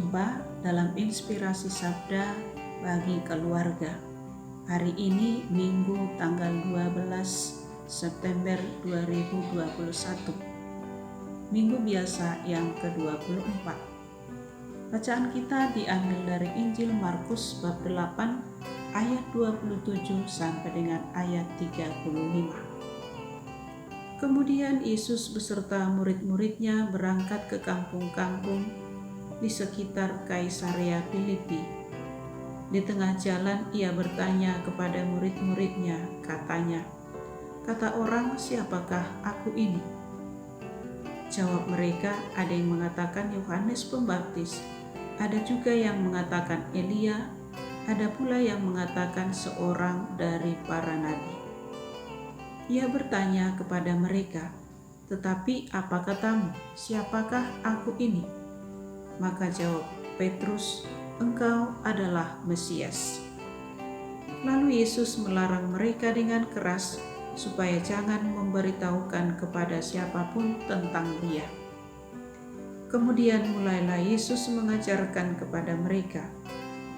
berjumpa dalam Inspirasi Sabda bagi keluarga. Hari ini Minggu tanggal 12 September 2021. Minggu biasa yang ke-24. Bacaan kita diambil dari Injil Markus bab 8 ayat 27 sampai dengan ayat 35. Kemudian Yesus beserta murid-muridnya berangkat ke kampung-kampung di sekitar Kaisarea Filipi. Di tengah jalan ia bertanya kepada murid-muridnya, katanya, "Kata orang, siapakah aku ini?" Jawab mereka, ada yang mengatakan Yohanes Pembaptis, ada juga yang mengatakan Elia, ada pula yang mengatakan seorang dari para nabi. Ia bertanya kepada mereka, "Tetapi apa katamu, siapakah aku ini?" Maka jawab Petrus, "Engkau adalah Mesias." Lalu Yesus melarang mereka dengan keras supaya jangan memberitahukan kepada siapapun tentang Dia. Kemudian mulailah Yesus mengajarkan kepada mereka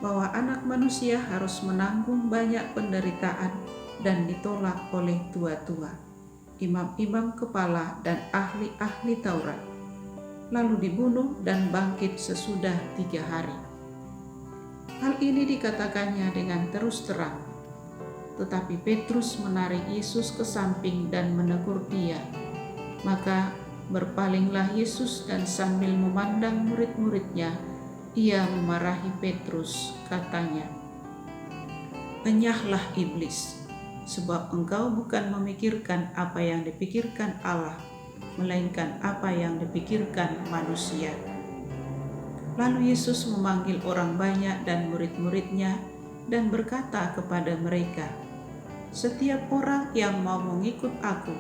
bahwa Anak Manusia harus menanggung banyak penderitaan dan ditolak oleh tua-tua, imam-imam kepala dan ahli-ahli Taurat, lalu dibunuh dan bangkit sesudah 3 hari. Hal ini dikatakannya dengan terus terang, tetapi Petrus menarik Yesus ke samping dan menegur dia. Maka berpalinglah Yesus dan sambil memandang murid-muridnya, ia memarahi Petrus, katanya, "Enyahlah iblis, sebab engkau bukan memikirkan apa yang dipikirkan Allah, melainkan apa yang dipikirkan manusia." Lalu Yesus memanggil orang banyak dan murid-muridnya dan berkata kepada mereka, "Setiap orang yang mau mengikut aku,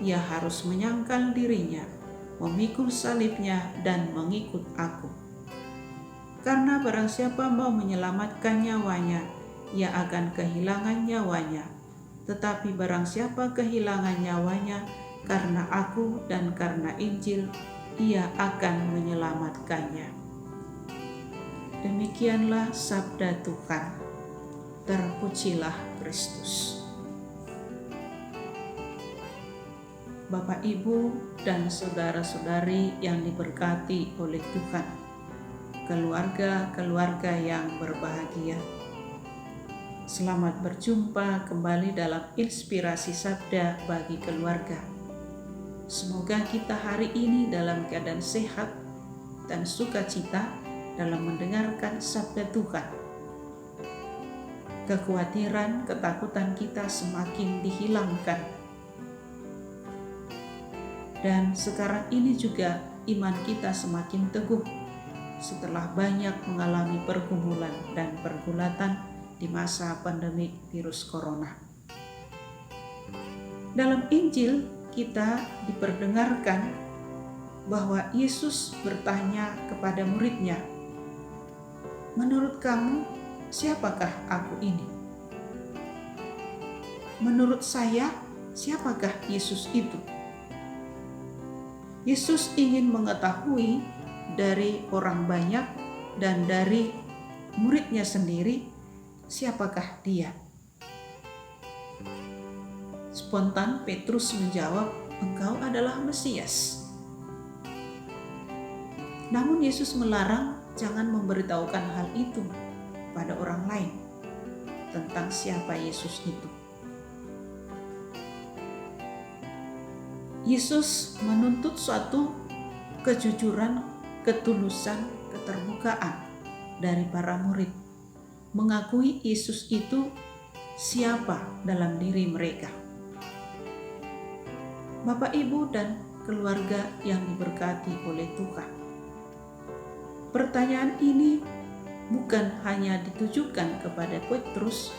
ia harus menyangkal dirinya, memikul salibnya dan mengikut aku. Karena barang siapa mau menyelamatkan nyawanya, ia akan kehilangan nyawanya. Tetapi barang siapa kehilangan nyawanya karena aku dan karena Injil, ia akan menyelamatkannya." Demikianlah sabda Tuhan. Terpujilah Kristus. Bapak, Ibu, dan saudara-saudari yang diberkati oleh Tuhan, keluarga-keluarga yang berbahagia, selamat berjumpa kembali dalam Inspirasi Sabda bagi keluarga. Semoga kita hari ini dalam keadaan sehat dan sukacita dalam mendengarkan sabda Tuhan. Kekhawatiran, ketakutan kita semakin dihilangkan. Dan sekarang ini juga iman kita semakin teguh setelah banyak mengalami pergumulan dan pergulatan di masa pandemi virus corona. Dalam Injil kita diperdengarkan bahwa Yesus bertanya kepada muridnya, "Menurut kamu, siapakah aku ini?" Menurut saya, siapakah Yesus itu? Yesus ingin mengetahui dari orang banyak dan dari muridnya sendiri, siapakah dia? Spontan Petrus menjawab, "Engkau adalah Mesias." Namun Yesus melarang jangan memberitahukan hal itu pada orang lain tentang siapa Yesus itu. Yesus menuntut suatu kejujuran, ketulusan, keterbukaan dari para murid, mengakui Yesus itu siapa dalam diri mereka. Bapak, Ibu, dan keluarga yang diberkati oleh Tuhan, pertanyaan ini bukan hanya ditujukan kepada Petrus,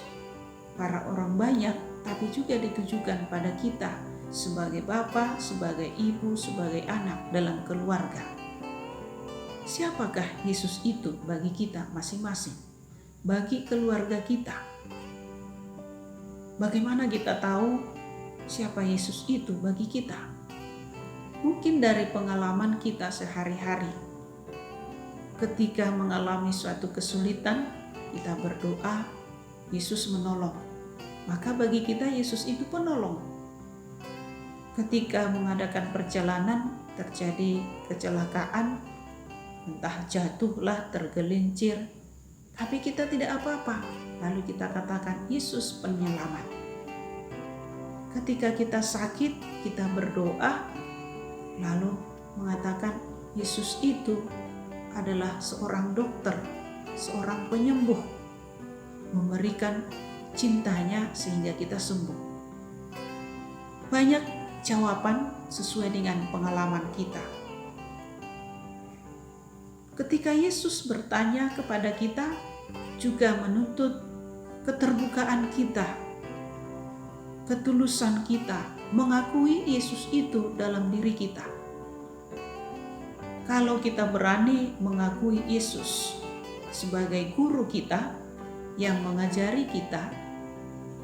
para orang banyak, tapi juga ditujukan pada kita sebagai bapak, sebagai ibu, sebagai anak dalam keluarga. Siapakah Yesus itu bagi kita masing-masing, bagi keluarga kita? Bagaimana kita tahu siapa Yesus itu bagi kita? Mungkin dari pengalaman kita sehari-hari, Ketika mengalami suatu kesulitan, kita berdoa, Yesus menolong. Maka bagi kita Yesus itu penolong. Ketika mengadakan perjalanan, terjadi kecelakaan, entah jatuhlah, tergelincir, tapi kita tidak apa-apa. Lalu kita katakan Yesus penyelamat. Ketika kita sakit, kita berdoa, lalu mengatakan Yesus itu adalah seorang dokter, seorang penyembuh, memberikan cintanya sehingga kita sembuh. Banyak jawaban sesuai dengan pengalaman kita. Ketika Yesus bertanya kepada kita, juga menuntut keterbukaan kita, ketulusan kita, mengakui Yesus itu dalam diri kita. Kalau kita berani mengakui Yesus sebagai guru kita yang mengajari kita,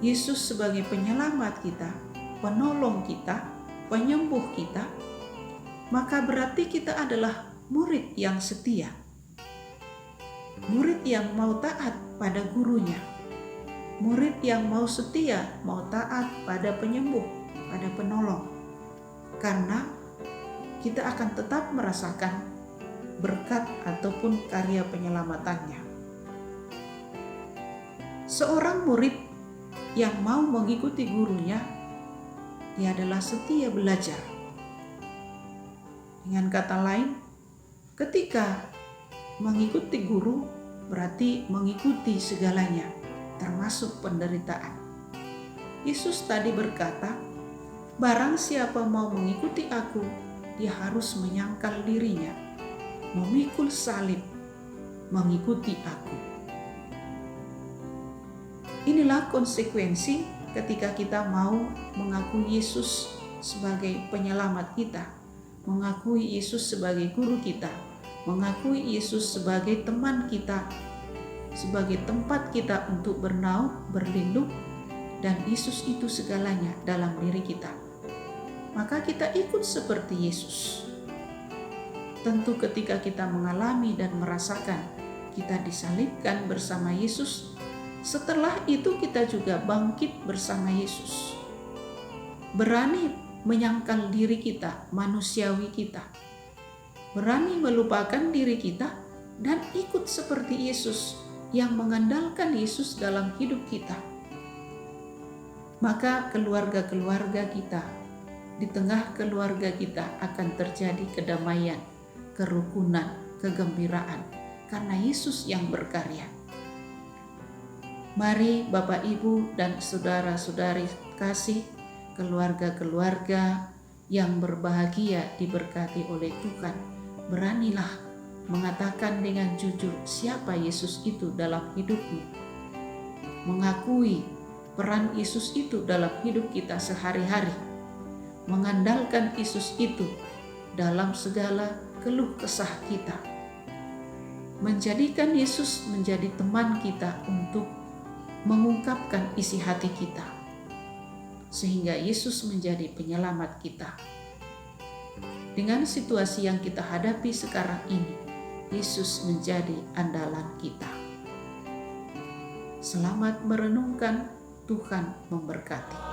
Yesus sebagai penyelamat kita, penolong kita, penyembuh kita, maka berarti kita adalah murid yang setia. Murid yang mau taat pada gurunya. Murid yang mau setia, mau taat pada penyembuh, pada penolong. Karena kita akan tetap merasakan berkat ataupun karya penyelamatannya. Seorang murid yang mau mengikuti gurunya, dia adalah setia belajar. Dengan kata lain, ketika mengikuti guru berarti mengikuti segalanya, termasuk penderitaan. Yesus tadi berkata, barang siapa mau mengikuti aku, dia harus menyangkal dirinya, memikul salib, mengikuti aku. Inilah konsekuensi ketika kita mau mengakui Yesus sebagai penyelamat kita, mengakui Yesus sebagai guru kita, mengakui Yesus sebagai teman kita, sebagai tempat kita untuk bernaung, berlindung, dan Yesus itu segalanya dalam diri kita. Maka kita ikut seperti Yesus. Tentu ketika kita mengalami dan merasakan kita disalibkan bersama Yesus, setelah itu kita juga bangkit bersama Yesus. Berani menyangkal diri kita, manusiawi kita. Berani melupakan diri kita dan ikut seperti Yesus yang mengandalkan Yesus dalam hidup kita. Maka keluarga-keluarga kita, di tengah keluarga kita akan terjadi kedamaian, kerukunan, kegembiraan karena Yesus yang berkarya. Mari Bapak Ibu dan saudara-saudari kasih, keluarga-keluarga yang berbahagia diberkati oleh Tuhan, beranilah mengatakan dengan jujur siapa Yesus itu dalam hidupmu. Mengakui peran Yesus itu dalam hidup kita sehari-hari. Mengandalkan Yesus itu dalam segala keluh kesah kita. Menjadikan Yesus menjadi teman kita untuk mengungkapkan isi hati kita. Sehingga Yesus menjadi penyelamat kita. Dengan situasi yang kita hadapi sekarang ini, Yesus menjadi andalan kita. Selamat merenungkan, Tuhan memberkati.